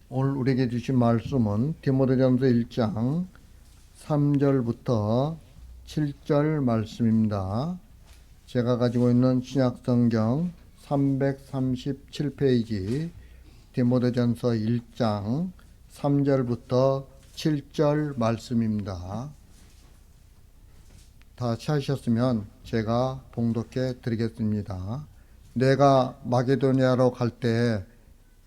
오늘 우리에게 주신 말씀은 디모데전서 1장 3절부터 7절 말씀입니다. 제가 가지고 있는 신약성경 337페이지 디모데전서 1장 3절부터 7절 말씀입니다. 다 찾으셨으면 제가 봉독해 드리겠습니다. 내가 마게도니아로 갈 때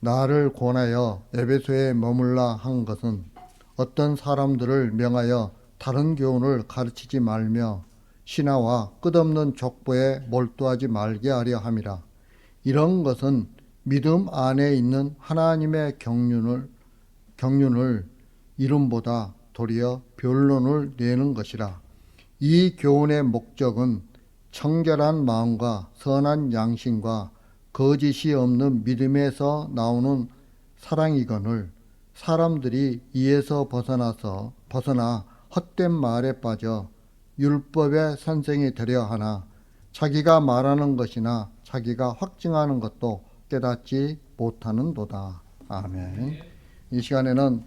나를 권하여 에베소에 머물라 한 것은 어떤 사람들을 명하여 다른 교훈을 가르치지 말며 신하와 끝없는 족보에 몰두하지 말게 하려 함이라. 이런 것은 믿음 안에 있는 하나님의 경륜을 이름보다 도리어 변론을 내는 것이라. 이 교훈의 목적은 청결한 마음과 선한 양심과 거짓이 없는 믿음에서 나오는 사랑이거늘 사람들이 이에서 벗어나 헛된 말에 빠져 율법의 선생이 되려 하나 자기가 말하는 것이나 자기가 확증하는 것도 깨닫지 못하는도다. 아멘. 이 시간에는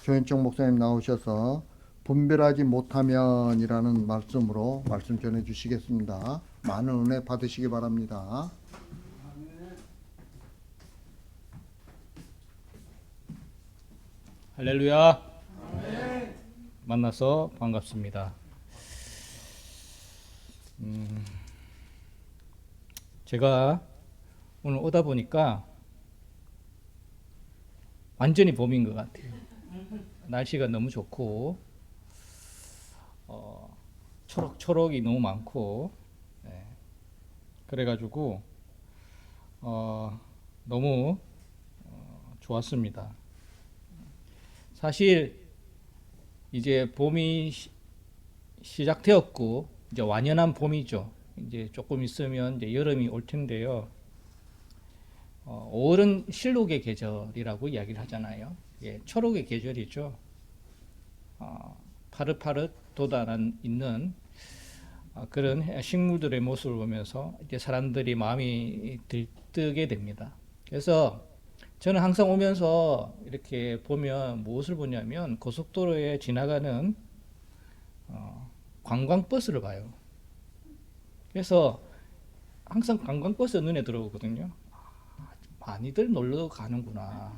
조현정 목사님 나오셔서 분별하지 못하면이라는 말씀으로 말씀 전해 주시겠습니다. 많은 은혜 받으시기 바랍니다. 할렐루야. 만나서 반갑습니다. 제가 오늘 오다 보니까 완전히 봄인 것 같아요. 날씨가 너무 좋고 초록초록이 너무 많고 그래가지고 너무 좋았습니다. 사실 이제 봄이 시작되었고 이제 완연한 봄이죠. 이제 조금 있으면 이제 여름이 올 텐데요. 5월은 실록의 계절이라고 이야기를 하잖아요. 예, 초록의 계절이죠. 파릇파릇 돋아난 있는 그런 식물들의 모습을 보면서 이제 사람들이 마음이 들뜨게 됩니다. 그래서 저는 항상 오면서 이렇게 보면 무엇을 보냐면 고속도로에 지나가는 관광버스를 봐요. 그래서 항상 관광버스 눈에 들어오거든요. 많이들 놀러 가는구나.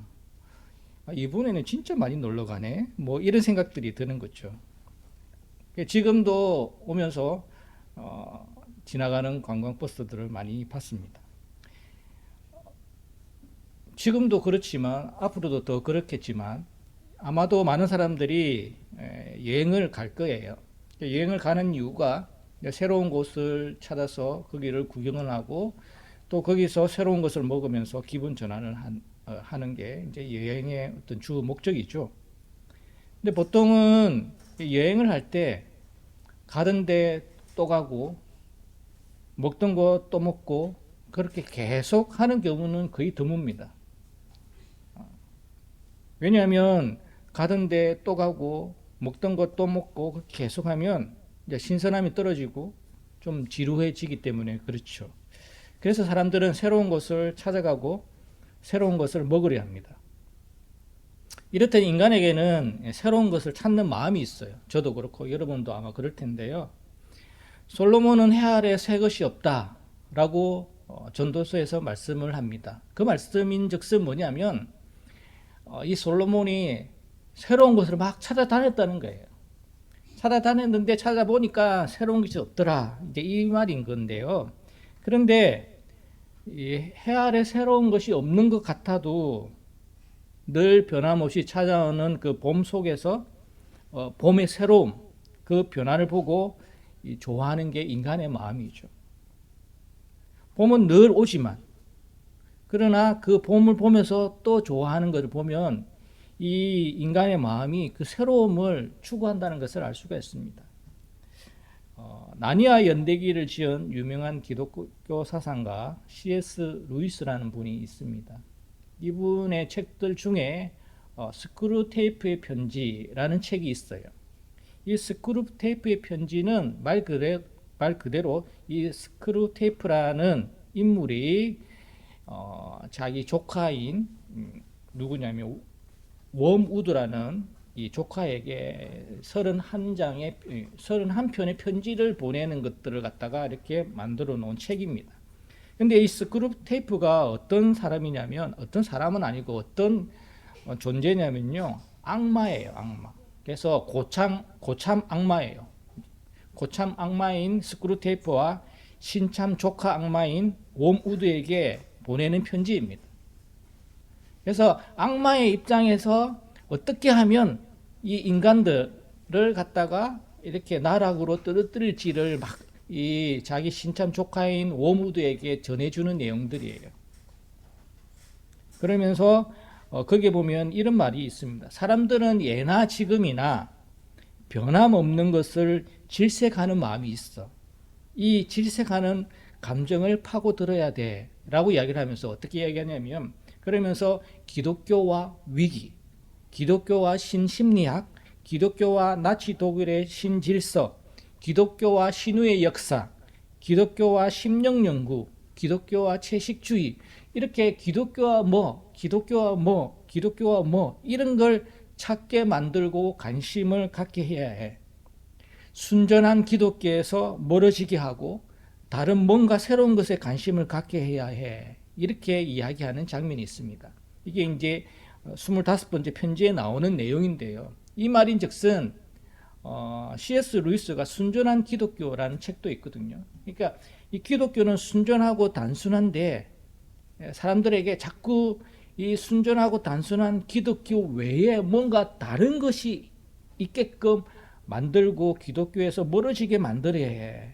이번에는 진짜 많이 놀러 가네. 뭐 이런 생각들이 드는 거죠. 지금도 오면서 지나가는 관광버스들을 많이 봤습니다. 지금도 그렇지만 앞으로도 더 그렇겠지만 아마도 많은 사람들이 여행을 갈 거예요. 여행을 가는 이유가 새로운 곳을 찾아서 거기를 구경을 하고 또 거기서 새로운 것을 먹으면서 기분 전환을 하는 게 이제 여행의 어떤 주 목적이죠. 근데 보통은 여행을 할 때 가던데 또 가고 먹던 거 또 먹고 그렇게 계속 하는 경우는 거의 드뭅니다. 왜냐하면 가던데 또 가고 먹던 것 또 먹고 계속하면 이제 신선함이 떨어지고 좀 지루해지기 때문에 그렇죠. 그래서 사람들은 새로운 것을 찾아가고 새로운 것을 먹으려 합니다. 이렇듯 인간에게는 새로운 것을 찾는 마음이 있어요. 저도 그렇고 여러분도 아마 그럴 텐데요. 솔로몬은 해 아래 새 것이 없다라고 전도서에서 말씀을 합니다. 그 말씀인즉슨 뭐냐면 이 솔로몬이 새로운 것을 막 찾아다녔다는 거예요. 찾아다녔는데 찾아보니까 새로운 것이 없더라. 이제 이 말인 건데요. 그런데 이 해 아래 새로운 것이 없는 것 같아도 늘 변함없이 찾아오는 그 봄 속에서 봄의 새로움, 그 변화를 보고 좋아하는 게 인간의 마음이죠. 봄은 늘 오지만 그러나 그 봄을 보면서 또 좋아하는 것을 보면 이 인간의 마음이 그 새로움을 추구한다는 것을 알 수가 있습니다. 나니아 연대기를 지은 유명한 기독교 사상가 C.S. 루이스라는 분이 있습니다. 이분의 책들 중에 스크루테이프의 편지라는 책이 있어요. 이 스크루테이프의 편지는 말 그대로 이 스크루테이프라는 인물이 자기 조카인 누구냐면 웜우드라는 이 조카에게 31편의 편지를 보내는 것들을 갖다가 이렇게 만들어 놓은 책입니다. 근데 이 스크루테이프가 어떤 사람이냐면, 어떤 사람은 아니고 어떤 존재냐면요, 악마예요, 악마. 그래서 고참 악마예요. 고참 악마인 스크루테이프와 신참 조카 악마인 웜우드에게 보내는 편지입니다. 그래서 악마의 입장에서 어떻게 하면 이 인간들을 갖다가 이렇게 나락으로 떨어뜨릴지를 막 이 자기 신참 조카인 웜우드에게 전해주는 내용들이에요. 그러면서 거기에 보면 이런 말이 있습니다. 사람들은 예나 지금이나 변함없는 것을 질색하는 마음이 있어. 이 질색하는 감정을 파고들어야 돼 라고 이야기를 하면서 어떻게 이야기하냐면, 그러면서 기독교와 위기, 기독교와 신심리학, 기독교와 나치 독일의 신질서, 기독교와 신후의 역사, 기독교와 심령연구, 기독교와 채식주의, 이렇게 기독교와 뭐 이런 걸 찾게 만들고 관심을 갖게 해야 해. 순전한 기독교에서 멀어지게 하고 다른 뭔가 새로운 것에 관심을 갖게 해야 해. 이렇게 이야기하는 장면이 있습니다. 이게 이제 25번째 편지에 나오는 내용인데요. 이 말인즉슨 C.S. 루이스가 순전한 기독교라는 책도 있거든요. 그러니까 이 기독교는 순전하고 단순한데 사람들에게 자꾸 이 순전하고 단순한 기독교 외에 뭔가 다른 것이 있게끔 만들고 기독교에서 멀어지게 만들어야 해.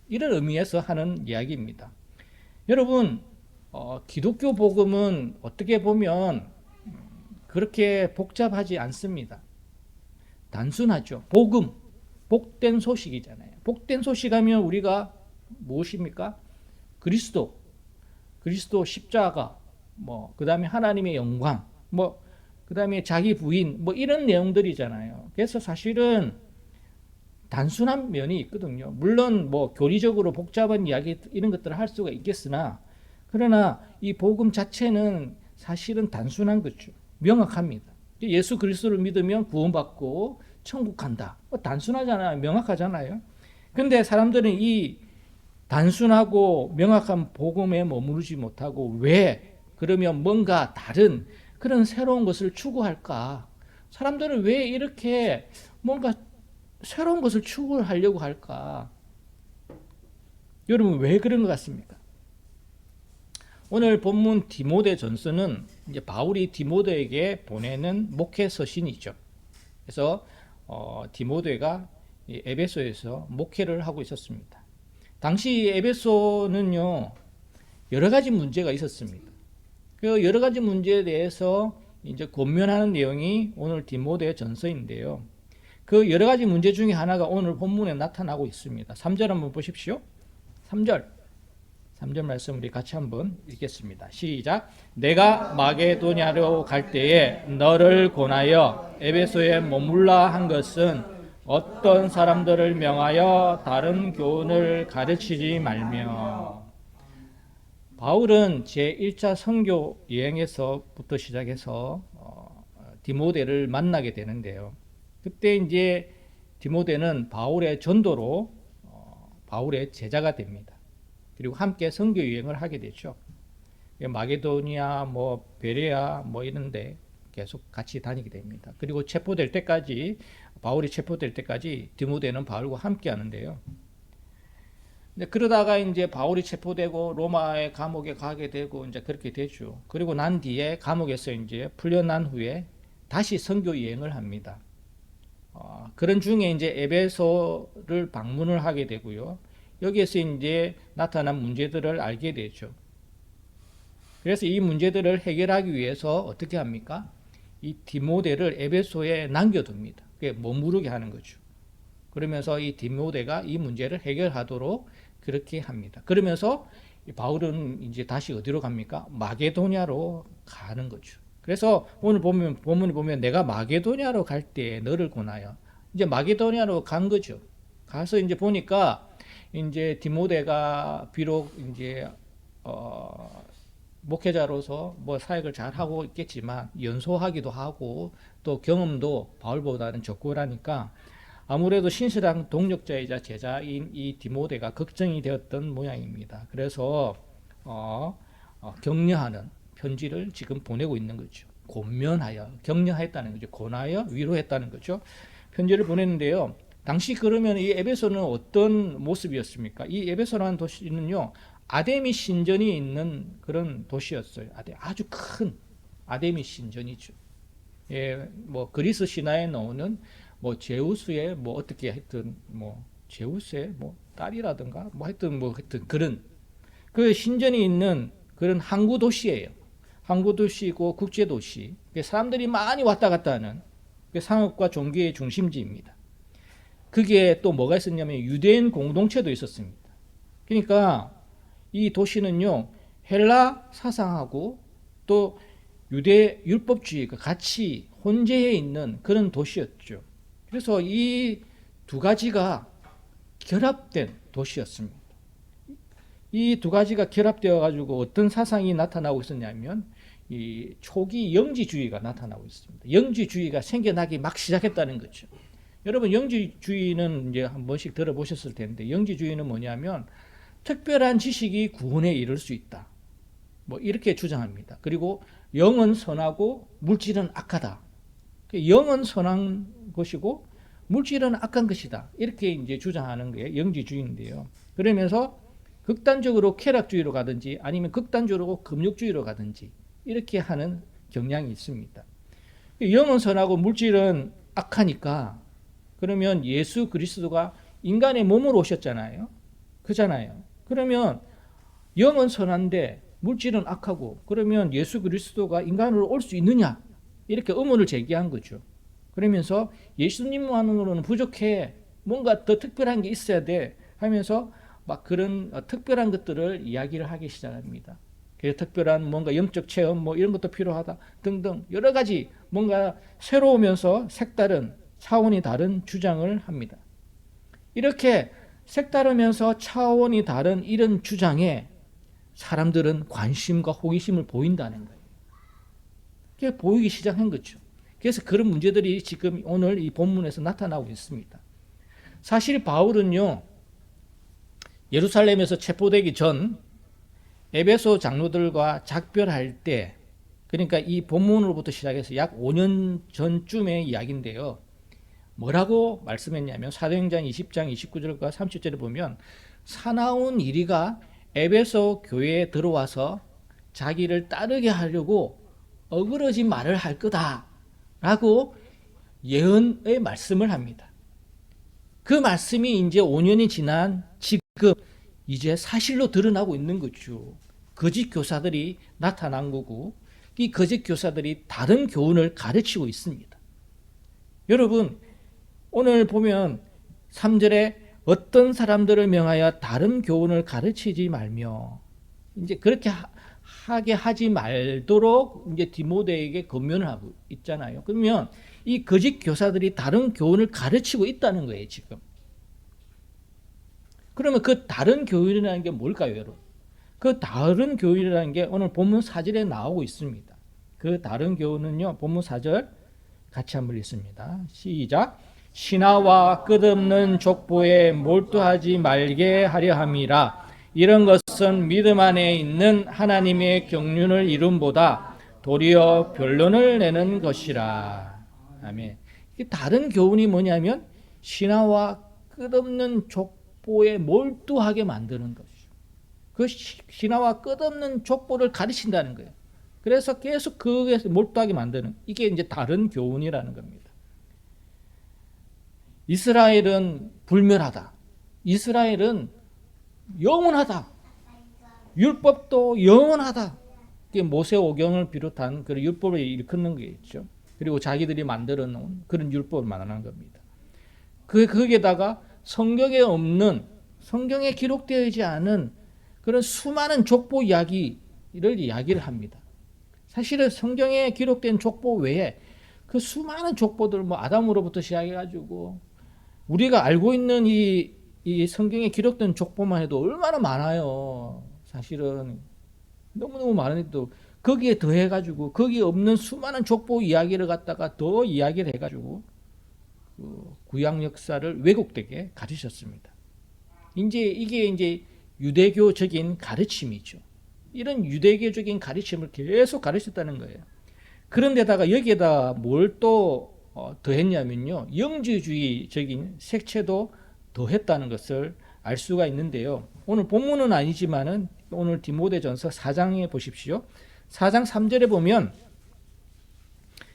이런 의미에서 하는 이야기입니다. 여러분, 기독교 복음은 어떻게 보면 그렇게 복잡하지 않습니다. 단순하죠. 복음, 복된 소식이잖아요. 복된 소식하면 우리가 무엇입니까? 그리스도 십자가, 그 다음에 하나님의 영광, 그 다음에 자기 부인, 이런 내용들이잖아요. 그래서 사실은 단순한 면이 있거든요. 물론 교리적으로 복잡한 이야기 이런 것들을 할 수가 있겠으나, 그러나 이 복음 자체는 사실은 단순한 거죠. 명확합니다. 예수 그리스도를 믿으면 구원받고 천국 간다. 단순하잖아요. 명확하잖아요. 근데 사람들은 이 단순하고 명확한 복음에 머무르지 못하고 왜 그러면 뭔가 다른 그런 새로운 것을 추구할까? 사람들은 왜 이렇게 뭔가 새로운 것을 추구하려고 할까? 여러분 왜 그런 것 같습니까? 오늘 본문 디모데 전서는 이제 바울이 디모데에게 보내는 목회 서신이죠. 그래서 디모데가 에베소에서 목회를 하고 있었습니다. 당시 에베소는요 여러 가지 문제가 있었습니다. 그 여러 가지 문제에 대해서 이제 권면하는 내용이 오늘 디모데 전서인데요. 그 여러 가지 문제 중에 하나가 오늘 본문에 나타나고 있습니다. 3절 한번 보십시오. 3절 말씀 우리 같이 한번 읽겠습니다. 시작. 내가 마게도냐로 갈 때에 너를 권하여 에베소에 머물라 한 것은 어떤 사람들을 명하여 다른 교훈을 가르치지 말며. 바울은 제1차 선교 여행에서부터 시작해서 디모데를 만나게 되는데요. 그때 이제 디모데는 바울의 전도로 바울의 제자가 됩니다. 그리고 함께 선교 여행을 하게 되죠. 마게도니아, 베레아, 이런데 계속 같이 다니게 됩니다. 그리고 바울이 체포될 때까지 디모데는 바울과 함께 하는데요. 근데 그러다가 이제 바울이 체포되고 로마의 감옥에 가게 되고 이제 그렇게 되죠. 그리고 난 뒤에 감옥에서 이제 풀려난 후에 다시 선교 여행을 합니다. 그런 중에 이제 에베소를 방문을 하게 되고요. 여기에서 이제 나타난 문제들을 알게 되죠. 그래서 이 문제들을 해결하기 위해서 어떻게 합니까? 이 디모데를 에베소에 남겨둡니다. 그게 머무르게 하는 거죠. 그러면서 이 디모데가 이 문제를 해결하도록 그렇게 합니다. 그러면서 바울은 이제 다시 어디로 갑니까? 마게도냐로 가는 거죠. 그래서 오늘 본문에 보면 내가 마게도냐로 갈 때 너를 권하여 이제 마게도냐로 간 거죠. 가서 이제 보니까 이제 디모데가 비록 이제 목회자로서 뭐 사역을 잘 하고 있겠지만 연소하기도 하고 또 경험도 바울보다는 적고 하니까 아무래도 신실한 동력자이자 제자인 이 디모데가 걱정이 되었던 모양입니다. 그래서 격려하는 편지를 지금 보내고 있는 거죠. 권면하여, 격려했다는 거죠. 권하여 위로했다는 거죠. 편지를 보냈는데요. 당시 그러면 이 에베소는 어떤 모습이었습니까? 이 에베소라는 도시는요, 아데미 신전이 있는 그런 도시였어요. 아주 큰 아데미 신전이죠. 예, 뭐 그리스 신화에 나오는 뭐 제우스의 뭐 어떻게 하여튼 뭐 제우스의 뭐 딸이라든가 뭐 하여튼 그런 그 신전이 있는 그런 항구 도시예요. 항구 도시고 국제 도시. 사람들이 많이 왔다 갔다 하는 상업과 종교의 중심지입니다. 그게 또 뭐가 있었냐면 유대인 공동체도 있었습니다. 그러니까 이 도시는요, 헬라 사상하고 또 유대 율법주의가 같이 혼재해 있는 그런 도시였죠. 그래서 이 두 가지가 결합된 도시였습니다. 이 두 가지가 결합되어 가지고 어떤 사상이 나타나고 있었냐면 이 초기 영지주의가 나타나고 있습니다. 영지주의가 생겨나기 막 시작했다는 거죠. 여러분 영지주의는 이제 한 번씩 들어보셨을 텐데 영지주의는 뭐냐면 특별한 지식이 구원에 이를 수 있다. 뭐 이렇게 주장합니다. 그리고 영은 선하고 물질은 악하다. 영은 선한 것이고 물질은 악한 것이다. 이렇게 이제 주장하는 게 영지주의인데요. 그러면서 극단적으로 쾌락주의로 가든지 아니면 극단적으로 금욕주의로 가든지 이렇게 하는 경향이 있습니다. 영은 선하고 물질은 악하니까 그러면 예수 그리스도가 인간의 몸으로 오셨잖아요. 그잖아요. 그러면 영은 선한데 물질은 악하고 그러면 예수 그리스도가 인간으로 올 수 있느냐? 이렇게 의문을 제기한 거죠. 그러면서 예수님만으로는 부족해. 뭔가 더 특별한 게 있어야 돼. 하면서 막 그런 특별한 것들을 이야기를 하기 시작합니다. 그래서 특별한 뭔가 영적 체험 뭐 이런 것도 필요하다 등등 여러 가지 뭔가 새로우면서 색다른 차원이 다른 주장을 합니다. 이렇게 색다르면서 차원이 다른 이런 주장에 사람들은 관심과 호기심을 보인다는 거예요. 그게 보이기 시작한 거죠. 그래서 그런 문제들이 지금 오늘 이 본문에서 나타나고 있습니다. 사실 바울은요, 예루살렘에서 체포되기 전 에베소 장로들과 작별할 때, 그러니까 이 본문으로부터 시작해서 약 5년 전쯤의 이야기인데요. 뭐라고 말씀했냐면 사도행전 20장 29절과 30절에 보면 사나운 이리가 에베소 교회에 들어와서 자기를 따르게 하려고 어그러진 말을 할 거다라고 예언의 말씀을 합니다. 그 말씀이 이제 5년이 지난 지금 이제 사실로 드러나고 있는 거죠. 거짓 교사들이 나타난 거고 이 거짓 교사들이 다른 교훈을 가르치고 있습니다. 여러분 오늘 보면 3절에 어떤 사람들을 명하여 다른 교훈을 가르치지 말며 이제 그렇게 하게 하지 말도록 이제 디모데에게 권면을 하고 있잖아요. 그러면 이 거짓 교사들이 다른 교훈을 가르치고 있다는 거예요, 지금. 그러면 그 다른 교훈이라는 게 뭘까요, 여러분? 그 다른 교훈이라는 게 오늘 본문 4절에 나오고 있습니다. 그 다른 교훈은요, 본문 4절 같이 한번 읽습니다. 시작. 신하와 끝없는 족보에 몰두하지 말게 하려 함이라. 이런 것은 믿음 안에 있는 하나님의 경륜을 이룸보다 도리어 변론을 내는 것이라. 아멘. 다른 교훈이 뭐냐면 신하와 끝없는 족보에 몰두하게 만드는 것이죠. 그 신하와 끝없는 족보를 가르친다는 거예요. 그래서 계속 그에서 몰두하게 만드는 이게 이제 다른 교훈이라는 겁니다. 이스라엘은 불멸하다. 이스라엘은 영원하다. 율법도 영원하다. 이게 모세오경을 비롯한 그런 율법을 일컫는 게 있죠. 그리고 자기들이 만들어 놓은 그런 율법을 말하는 겁니다. 거기에다가 성경에 없는, 성경에 기록되어 있지 않은 그런 수많은 족보 이야기를 합니다. 사실은 성경에 기록된 족보 외에 그 수많은 족보들 뭐 아담으로부터 시작해가지고 우리가 알고 있는 이 성경에 기록된 족보만 해도 얼마나 많아요. 사실은 너무너무 많은데도 거기에 더해가지고 거기에 없는 수많은 족보 이야기를 갖다가 더 이야기를 해가지고 그 구약 역사를 왜곡되게 가르쳤습니다. 이게 이제 유대교적인 가르침이죠. 이런 유대교적인 가르침을 계속 가르쳤다는 거예요. 그런데다가 여기에다 뭘 또 더했냐면요, 영지주의적인 색채도 더했다는 것을 알 수가 있는데요. 오늘 본문은 아니지만은 오늘 디모데전서 4장에 보십시오. 4장 3절에 보면,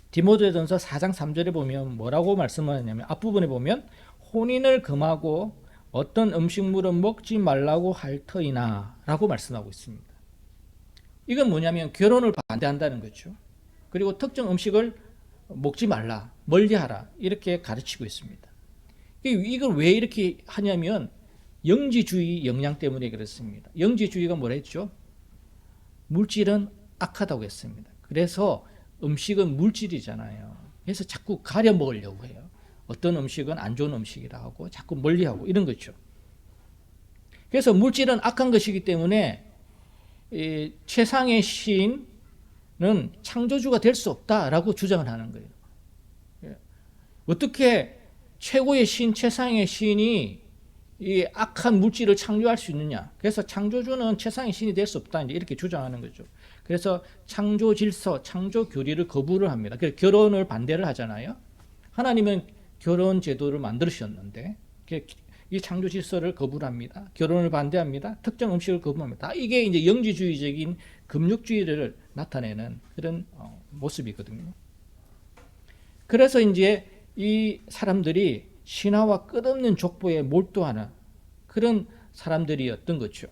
디모데전서 4장 3절에 보면 뭐라고 말씀하냐면, 앞부분에 보면 혼인을 금하고 어떤 음식물은 먹지 말라고 할 터이나 라고 말씀하고 있습니다. 이건 뭐냐면 결혼을 반대한다는 거죠. 그리고 특정 음식을 먹지 말라, 멀리하라, 이렇게 가르치고 있습니다. 이걸 왜 이렇게 하냐면 영지주의 영향 때문에 그렇습니다. 영지주의가 뭐라 했죠? 물질은 악하다고 했습니다. 그래서 음식은 물질이잖아요. 그래서 자꾸 가려 먹으려고 해요. 어떤 음식은 안 좋은 음식이라 하고 자꾸 멀리하고 이런 거죠. 그래서 물질은 악한 것이기 때문에 이 최상의 시인은 창조주가 될 수 없다라고 주장을 하는 거예요. 어떻게 최고의 시인, 최상의 시인이 이 악한 물질을 창조할 수 있느냐? 그래서 창조주는 최상의 시인이 될 수 없다, 이렇게 주장하는 거죠. 그래서 창조 질서, 창조 교리를 거부를 합니다. 그래서 결혼을 반대를 하잖아요. 하나님은 결혼 제도를 만드셨는데 이 창조 질서를 거부를 합니다. 결혼을 반대합니다. 특정 음식을 거부합니다. 이게 이제 영지주의적인 금육주의를 나타내는 그런 모습이거든요. 그래서 이제 이 사람들이 신화와 끝없는 족보에 몰두하는 그런 사람들이었던 거죠.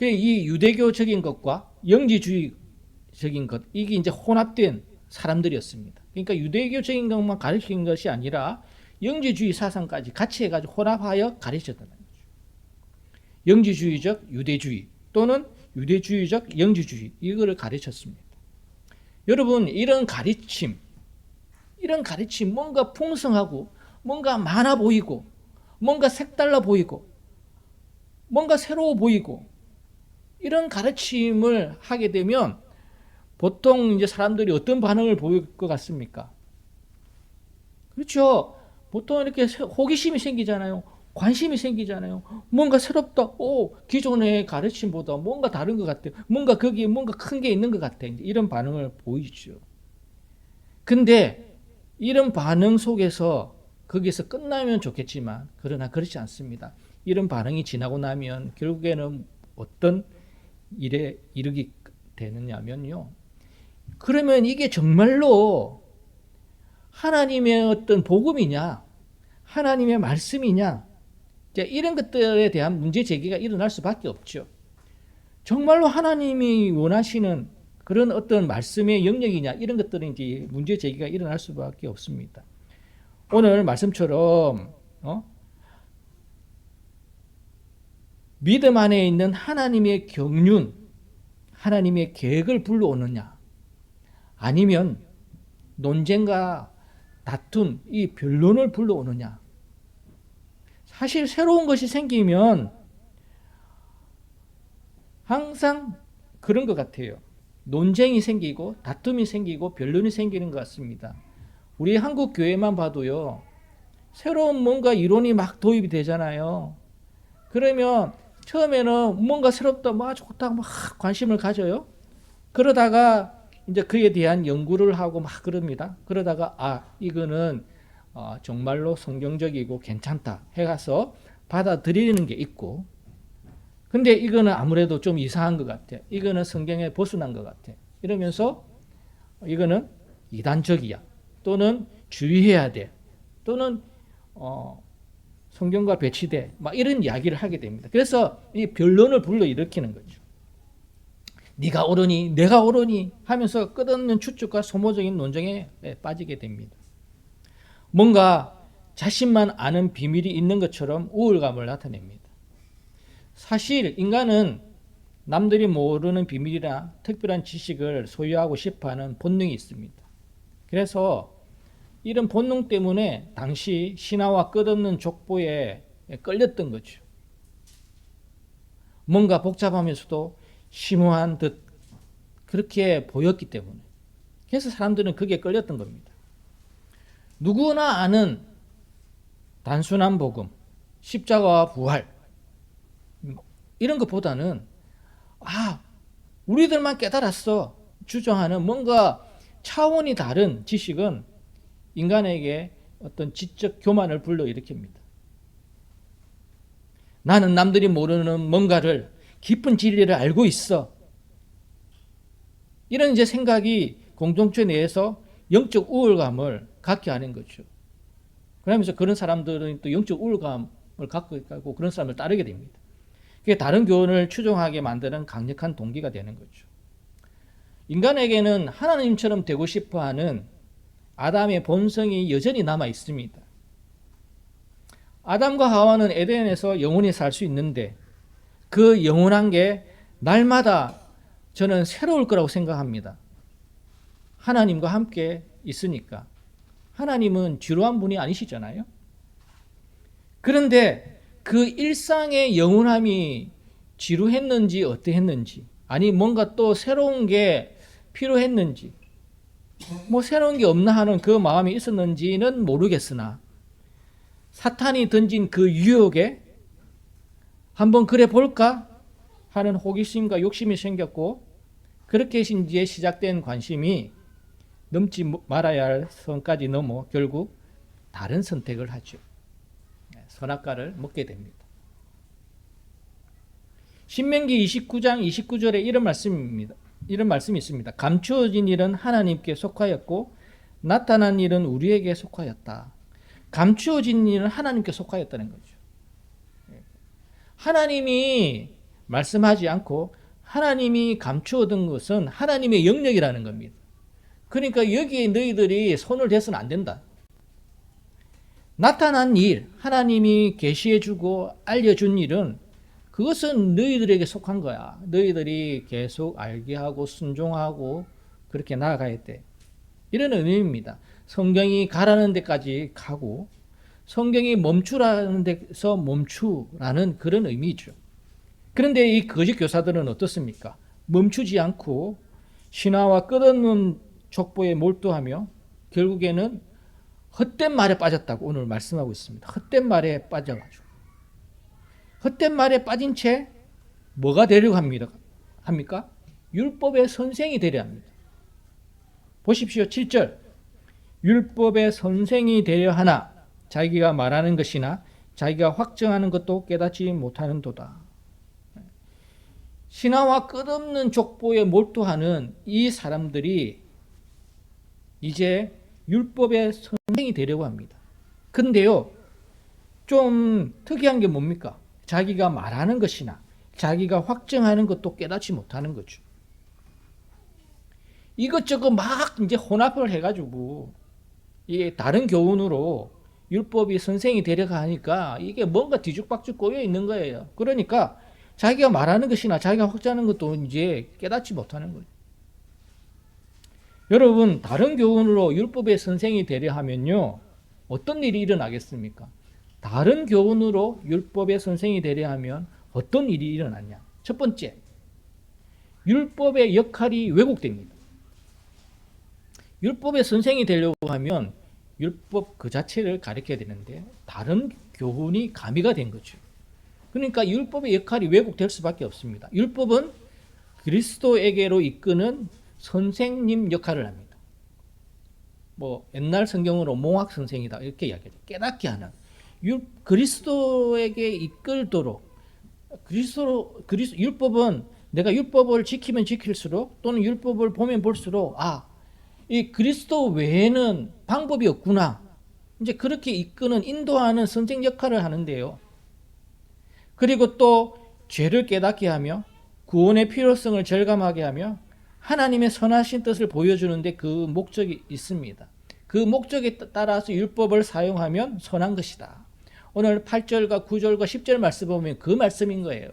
이 유대교적인 것과 영지주의적인 것, 이게 이제 혼합된 사람들이었습니다. 그러니까 유대교적인 것만 가르치는 것이 아니라 영지주의 사상까지 같이 해가지고 혼합하여 가르쳤다는 거죠. 영지주의적 유대주의 또는 유대주의적 영지주의, 이거를 가르쳤습니다. 여러분, 이런 가르침 뭔가 풍성하고 뭔가 많아 보이고 뭔가 색달라 보이고 뭔가 새로워 보이고 이런 가르침을 하게 되면 보통 이제 사람들이 어떤 반응을 보일 것 같습니까? 그렇죠. 보통 이렇게 호기심이 생기잖아요. 관심이 생기잖아요. 뭔가 새롭다. 기존의 가르침보다 뭔가 다른 것 같아. 뭔가 거기에 뭔가 큰 게 있는 것 같아. 이런 반응을 보이죠. 근데 이런 반응 속에서 거기서 끝나면 좋겠지만 그러나 그렇지 않습니다. 이런 반응이 지나고 나면 결국에는 어떤 일에 이르게 되느냐면요. 그러면 이게 정말로 하나님의 어떤 복음이냐, 하나님의 말씀이냐, 이런 것들에 대한 문제 제기가 일어날 수밖에 없죠. 정말로 하나님이 원하시는 그런 어떤 말씀의 영역이냐, 이런 것들은 이제 문제 제기가 일어날 수밖에 없습니다. 오늘 말씀처럼 믿음 안에 있는 하나님의 경륜, 하나님의 계획을 불러오느냐, 아니면 논쟁과 다툼, 이 변론을 불러오느냐. 사실 새로운 것이 생기면 항상 그런 것 같아요. 논쟁이 생기고 다툼이 생기고 변론이 생기는 것 같습니다. 우리 한국 교회만 봐도요, 새로운 뭔가 이론이 막 도입이 되잖아요. 그러면 처음에는 뭔가 새롭다, 막 좋다, 막 관심을 가져요. 그러다가 이제 그에 대한 연구를 하고 막 그럽니다. 그러다가 이거는 정말로 성경적이고 괜찮다 해가서 받아들이는 게 있고, 근데 이거는 아무래도 좀 이상한 것 같아. 이거는 성경에 벗어난 것 같아. 이러면서 이거는 이단적이야. 또는 주의해야 돼. 또는 성경과 배치돼. 막 이런 이야기를 하게 됩니다. 그래서 이 변론을 불러일으키는 거죠. 네가 옳으니 내가 옳으니 하면서 끝없는 추측과 소모적인 논쟁에 빠지게 됩니다. 뭔가 자신만 아는 비밀이 있는 것처럼 우월감을 나타냅니다. 사실 인간은 남들이 모르는 비밀이나 특별한 지식을 소유하고 싶어하는 본능이 있습니다. 그래서 이런 본능 때문에 당시 신화와 끝없는 족보에 끌렸던 거죠. 뭔가 복잡하면서도 심오한 듯 그렇게 보였기 때문에. 그래서 사람들은 그게 끌렸던 겁니다. 누구나 아는 단순한 복음, 십자가와 부활 이런 것보다는 우리들만 깨달았어 주장하는 뭔가 차원이 다른 지식은 인간에게 어떤 지적 교만을 불러일으킵니다. 나는 남들이 모르는 뭔가를 깊은 진리를 알고 있어. 이런 이제 생각이 공동체 내에서 영적 우월감을 갖게 하는 거죠. 그러면서 그런 사람들은 또 영적 우월감을 갖고 있고 그런 사람을 따르게 됩니다. 그게 다른 교훈을 추종하게 만드는 강력한 동기가 되는 거죠. 인간에게는 하나님처럼 되고 싶어하는 아담의 본성이 여전히 남아 있습니다. 아담과 하와는 에덴에서 영원히 살 수 있는데 그 영원한 게 날마다 저는 새로울 거라고 생각합니다. 하나님과 함께 있으니까. 하나님은 지루한 분이 아니시잖아요. 그런데 그 일상의 영원함이 지루했는지 어떠했는지, 아니 뭔가 또 새로운 게 필요했는지, 뭐 새로운 게 없나 하는 그 마음이 있었는지는 모르겠으나 사탄이 던진 그 유혹에 한번 그래 볼까 하는 호기심과 욕심이 생겼고, 그렇게 이제 시작된 관심이 넘지 말아야 할 선까지 넘어 결국 다른 선택을 하죠. 선악과를 먹게 됩니다. 신명기 29장 29절에 이런 말씀이 있습니다. 감추어진 일은 하나님께 속하였고 나타난 일은 우리에게 속하였다. 감추어진 일은 하나님께 속하였다는 거죠. 하나님이 말씀하지 않고 하나님이 감추어둔 것은 하나님의 영역이라는 겁니다. 그러니까 여기에 너희들이 손을 대서는 안 된다. 나타난 일, 하나님이 계시해주고 알려준 일은 그것은 너희들에게 속한 거야. 너희들이 계속 알게 하고 순종하고 그렇게 나아가야 돼. 이런 의미입니다. 성경이 가라는 데까지 가고 성경이 멈추라는 데서 멈추라는 그런 의미죠. 그런데 이 거짓 교사들은 어떻습니까? 멈추지 않고 신화와 끝없는 족보에 몰두하며 결국에는 헛된 말에 빠졌다고 오늘 말씀하고 있습니다. 헛된 말에 빠져가지고 헛된 말에 빠진 채 뭐가 되려고 합니까? 율법의 선생이 되려 합니다. 보십시오. 7절 율법의 선생이 되려 하나 자기가 말하는 것이나 자기가 확정하는 것도 깨닫지 못하는 도다. 신화와 끝없는 족보에 몰두하는 이 사람들이 이제 율법의 선생이 되려고 합니다. 근데요, 좀 특이한 게 뭡니까? 자기가 말하는 것이나 자기가 확정하는 것도 깨닫지 못하는 거죠. 이것저것 막 이제 혼합을 해가지고 이 다른 교훈으로 율법이 선생이 되려고 하니까 이게 뭔가 뒤죽박죽 꼬여 있는 거예요. 그러니까 자기가 말하는 것이나 자기가 확정하는 것도 이제 깨닫지 못하는 거예요. 여러분, 다른 교훈으로 율법의 선생이 되려 하면요, 어떤 일이 일어나겠습니까? 다른 교훈으로 율법의 선생이 되려 하면 어떤 일이 일어나냐? 첫 번째, 율법의 역할이 왜곡됩니다. 율법의 선생이 되려고 하면 율법 그 자체를 가르쳐야 되는데 다른 교훈이 가미가 된 거죠. 그러니까 율법의 역할이 왜곡될 수밖에 없습니다. 율법은 그리스도에게로 이끄는 선생님 역할을 합니다. 뭐 옛날 성경으로 몽학 선생이다 이렇게 이야기하죠. 깨닫게 하는 그리스도에게 이끌도록 율법은 내가 율법을 지키면 지킬수록 또는 율법을 보면 볼수록 이 그리스도 외에는 방법이 없구나. 이제 그렇게 이끄는 인도하는 선생 역할을 하는데요. 그리고 또 죄를 깨닫게 하며 구원의 필요성을 절감하게 하며 하나님의 선하신 뜻을 보여주는데 그 목적이 있습니다. 그 목적에 따라서 율법을 사용하면 선한 것이다. 오늘 8절과 9절과 10절 말씀 보면 그 말씀인 거예요.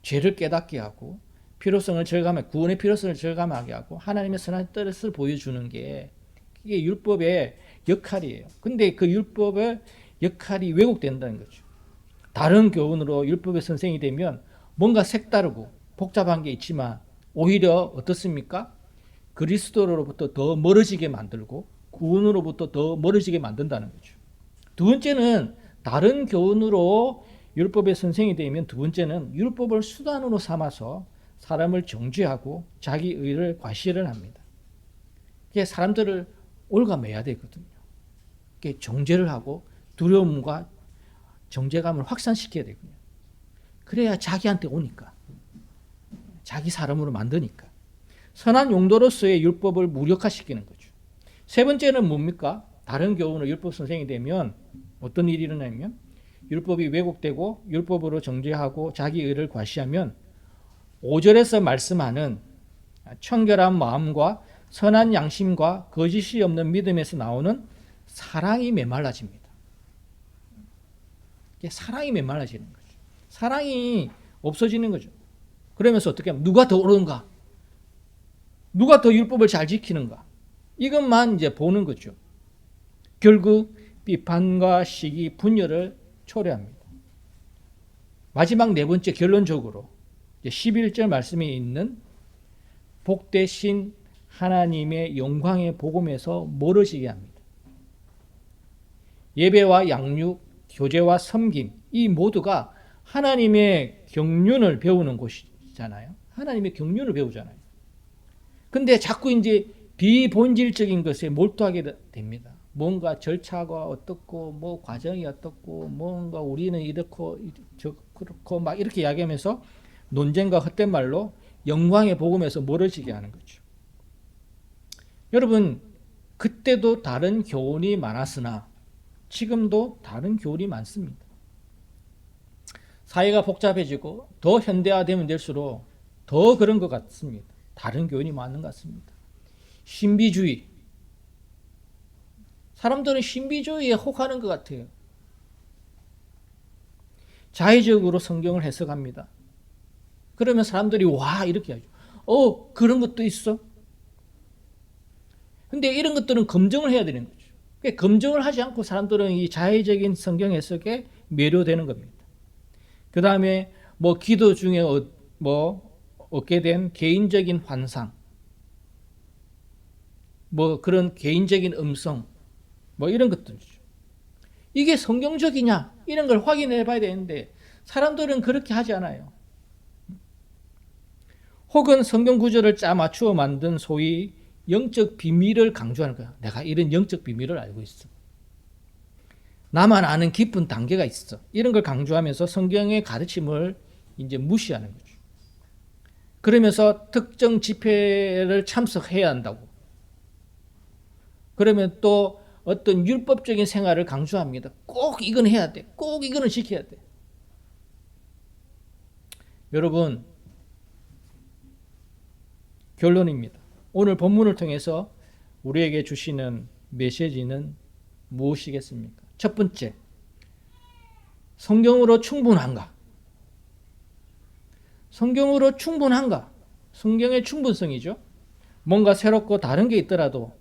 죄를 깨닫게 하고 필요성을 절감하게, 구원의 필요성을 절감하게 하고 하나님의 선한 뜻을 보여주는 게 이게 율법의 역할이에요. 근데 그 율법의 역할이 왜곡된다는 거죠. 다른 교훈으로 율법의 선생이 되면 뭔가 색다르고 복잡한 게 있지만 오히려 어떻습니까? 그리스도로부터 더 멀어지게 만들고 구원으로부터 더 멀어지게 만든다는 거죠. 두 번째는 다른 교훈으로 율법의 선생이 되면 두 번째는 율법을 수단으로 삼아서 사람을 정죄하고 자기 의를 과시를 합니다. 이게 사람들을 올가매야 되거든요. 이게 정죄를 하고 두려움과 정죄감을 확산시켜야 되거든요. 그래야 자기한테 오니까. 자기 사람으로 만드니까. 선한 용도로서의 율법을 무력화시키는 거죠. 세 번째는 뭡니까? 다른 교훈으로 율법 선생이 되면 어떤 일이 일어나냐면 율법이 왜곡되고 율법으로 정죄하고 자기 의를 과시하면 5절에서 말씀하는 청결한 마음과 선한 양심과 거짓이 없는 믿음에서 나오는 사랑이 메말라집니다. 사랑이 메말라지는 거죠. 사랑이 없어지는 거죠. 그러면서 어떻게 하면 누가 더 옳은가? 누가 더 율법을 잘 지키는가? 이것만 이제 보는 거죠. 결국 비판과 시기, 분열을 초래합니다. 마지막 네 번째 결론적으로 11절 말씀에 있는 복되신 하나님의 영광의 복음에서 멀어지게 합니다. 예배와 양육, 교제와 섬김, 이 모두가 하나님의 경륜을 배우는 곳이잖아요. 하나님의 경륜을 배우잖아요. 근데 자꾸 이제 비본질적인 것에 몰두하게 됩니다. 뭔가 절차가 어떻고, 뭐 과정이 어떻고, 뭔가 우리는 이렇고, 그렇고, 막 이렇게 이야기하면서 논쟁과 헛된 말로 영광의 복음에서 멀어지게 하는 거죠. 여러분, 그때도 다른 교훈이 많았으나 지금도 다른 교훈이 많습니다. 사회가 복잡해지고 더 현대화되면 될수록 더 그런 것 같습니다. 다른 교훈이 많은 것 같습니다. 신비주의. 사람들은 신비주의에 혹하는 것 같아요. 자의적으로 성경을 해석합니다. 그러면 사람들이 와 이렇게 하죠. 그런 것도 있어? 근데 이런 것들은 검증을 해야 되는 거죠. 그러니까 검증을 하지 않고 사람들은 이 자의적인 성경 해석에 매료되는 겁니다. 그 다음에 뭐 기도 중에 얻게 된 개인적인 환상, 뭐 그런 개인적인 음성, 뭐 이런 것들이죠. 이게 성경적이냐? 이런 걸 확인해 봐야 되는데 사람들은 그렇게 하지 않아요. 혹은 성경 구절을 짜 맞추어 만든 소위 영적 비밀을 강조하는 거야. 내가 이런 영적 비밀을 알고 있어. 나만 아는 깊은 단계가 있어. 이런 걸 강조하면서 성경의 가르침을 이제 무시하는 거죠. 그러면서 특정 집회를 참석해야 한다고. 그러면 또 어떤 율법적인 생활을 강조합니다. 꼭 이건 해야 돼. 꼭 이거는 지켜야 돼. 여러분, 결론입니다. 오늘 본문을 통해서 우리에게 주시는 메시지는 무엇이겠습니까? 첫 번째, 성경으로 충분한가? 성경으로 충분한가? 성경의 충분성이죠. 뭔가 새롭고 다른 게 있더라도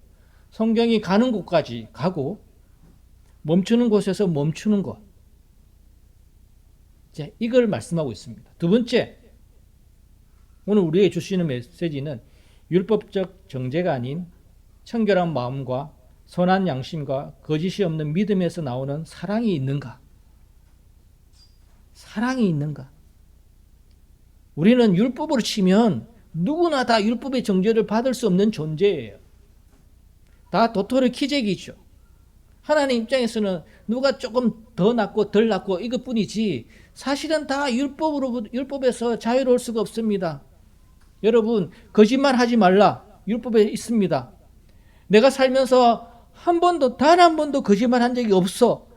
성경이 가는 곳까지 가고 멈추는 곳에서 멈추는 것. 이제 이걸 말씀하고 있습니다. 두 번째, 오늘 우리에게 주시는 메시지는 율법적 정죄가 아닌 청결한 마음과 선한 양심과 거짓이 없는 믿음에서 나오는 사랑이 있는가? 사랑이 있는가? 우리는 율법으로 치면 누구나 다 율법의 정죄를 받을 수 없는 존재예요. 다 도토리 키재기죠. 하나님 입장에서는 누가 조금 더 낫고 덜 낫고 이것뿐이지 사실은 다 율법에서 자유로울 수가 없습니다. 여러분, 거짓말하지 말라. 율법에 있습니다. 내가 살면서 단 한 번도 거짓말한 적이 없어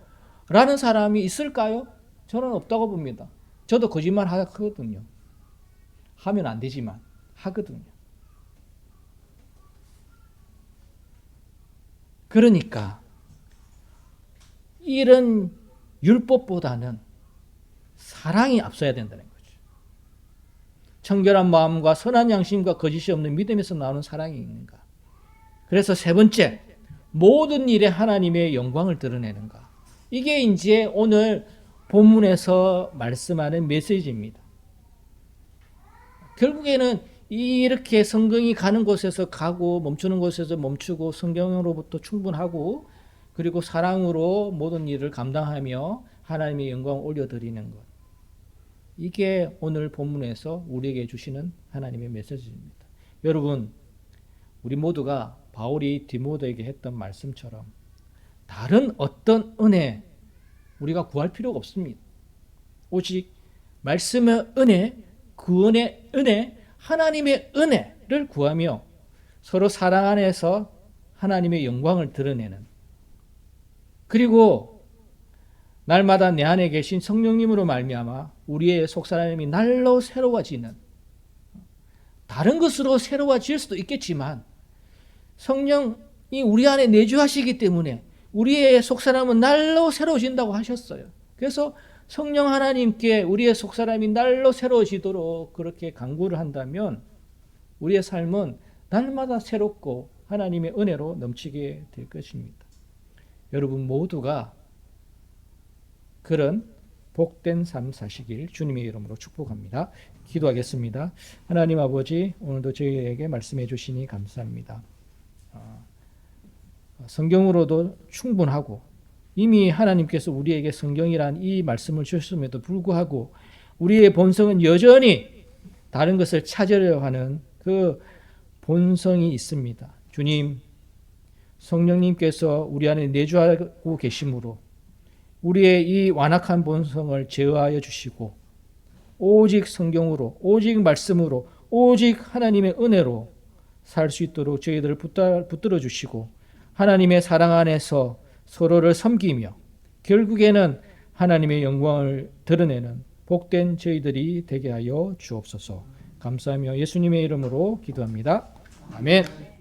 라는 사람이 있을까요? 저는 없다고 봅니다. 저도 거짓말 하거든요. 하면 안 되지만 하거든요. 그러니까 이런 율법보다는 사랑이 앞서야 된다는 거죠. 청결한 마음과 선한 양심과 거짓이 없는 믿음에서 나오는 사랑이 있는가. 그래서 세 번째, 모든 일에 하나님의 영광을 드러내는가. 이게 이제 오늘 본문에서 말씀하는 메시지입니다. 결국에는 이렇게 성경이 가는 곳에서 가고 멈추는 곳에서 멈추고 성경으로부터 충분하고 그리고 사랑으로 모든 일을 감당하며 하나님의 영광을 올려드리는 것. 이게 오늘 본문에서 우리에게 주시는 하나님의 메시지입니다. 여러분, 우리 모두가 바울이 디모데에게 했던 말씀처럼 다른 어떤 은혜 우리가 구할 필요가 없습니다. 오직 말씀의 은혜, 구원의 은혜, 하나님의 은혜를 구하며 서로 사랑 안에서 하나님의 영광을 드러내는, 그리고 날마다 내 안에 계신 성령님으로 말미암아 우리의 속사람이 날로 새로워지는, 다른 것으로 새로워질 수도 있겠지만 성령이 우리 안에 내주하시기 때문에 우리의 속사람은 날로 새로워진다고 하셨어요. 그래서 성령 하나님께 우리의 속사람이 날로 새로워지도록 그렇게 간구를 한다면 우리의 삶은 날마다 새롭고 하나님의 은혜로 넘치게 될 것입니다. 여러분 모두가 그런 복된 삶 사시길 주님의 이름으로 축복합니다. 기도하겠습니다. 하나님 아버지, 오늘도 저희에게 말씀해 주시니 감사합니다. 성경으로도 충분하고 이미 하나님께서 우리에게 성경이란 이 말씀을 주셨음에도 불구하고 우리의 본성은 여전히 다른 것을 찾으려 하는 그 본성이 있습니다. 주님, 성령님께서 우리 안에 내주하고 계심으로 우리의 이 완악한 본성을 제어하여 주시고 오직 성경으로, 오직 말씀으로, 오직 하나님의 은혜로 살 수 있도록 저희들을 붙들어 주시고 하나님의 사랑 안에서 서로를 섬기며 결국에는 하나님의 영광을 드러내는 복된 저희들이 되게 하여 주옵소서. 감사하며 예수님의 이름으로 기도합니다. 아멘.